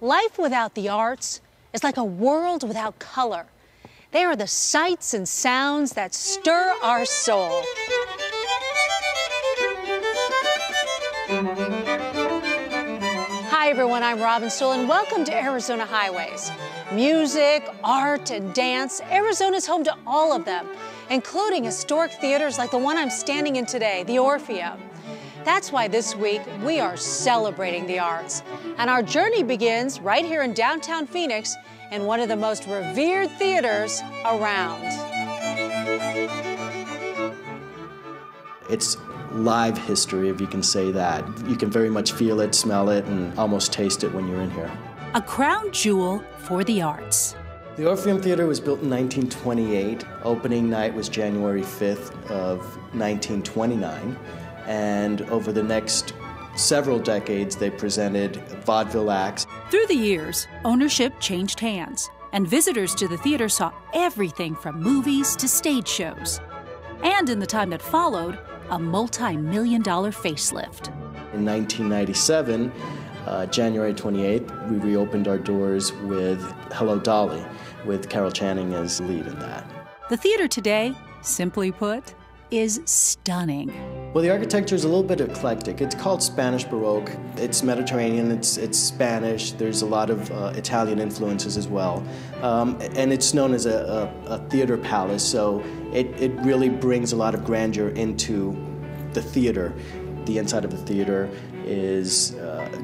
Life without the arts is like a world without color. They are the sights and sounds that stir our soul. Hi everyone, I'm Robin Stoll and welcome to Arizona Highways. Music, art, and dance, Arizona's home to all of them, including historic theaters like the one I'm standing in today, the Orpheum. That's why this week we are celebrating the arts. And our journey begins right here in downtown Phoenix in one of the most revered theaters around. It's live history, if you can say that. You can very much feel it, smell it, and almost taste it when you're in here. A crown jewel for the arts. The Orpheum Theater was built in 1928. Opening night was January 5th of 1929. And over the next several decades, they presented vaudeville acts. Through the years, ownership changed hands, and visitors to the theater saw everything from movies to stage shows. And in the time that followed, a multi-million-dollar facelift. In 1997, January 28th, we reopened our doors with Hello, Dolly, with Carol Channing as lead in that. The theater today, simply put, is stunning. Well, the architecture is a little bit eclectic. It's called Spanish Baroque. It's Mediterranean, it's Spanish. There's a lot of Italian influences as well. And it's known as a theater palace, so it really brings a lot of grandeur into the theater. The inside of the theater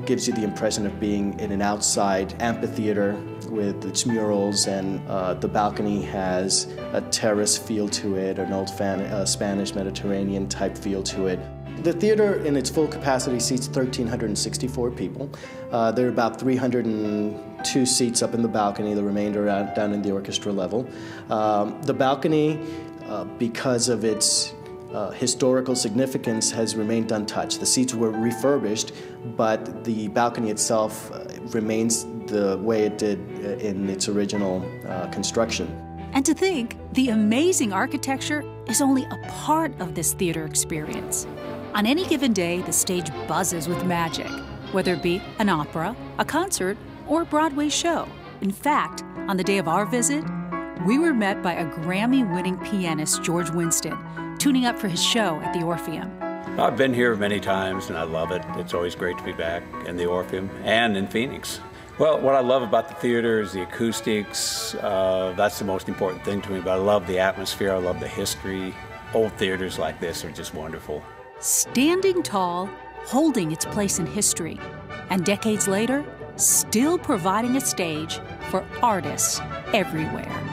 gives you the impression of being in an outside amphitheater with its murals, and the balcony has a terrace feel to it, an old Spanish Mediterranean type feel to it. The theater in its full capacity seats 1,364 people. There are about 302 seats up in the balcony, the remainder down in the orchestra level. The balcony, because of its historical significance, has remained untouched. The seats were refurbished, but the balcony itself remains the way it did in its original construction. And to think, the amazing architecture is only a part of this theater experience. On any given day, the stage buzzes with magic, whether it be an opera, a concert, or a Broadway show. In fact, on the day of our visit, we were met by a Grammy-winning pianist, George Winston, tuning up for his show at the Orpheum. I've been here many times and I love it. It's always great to be back in the Orpheum and in Phoenix. Well, what I love about the theater is the acoustics. That's the most important thing to me, but I love the atmosphere, I love the history. Old theaters like this are just wonderful. Standing tall, holding its place in history, and decades later, still providing a stage for artists everywhere.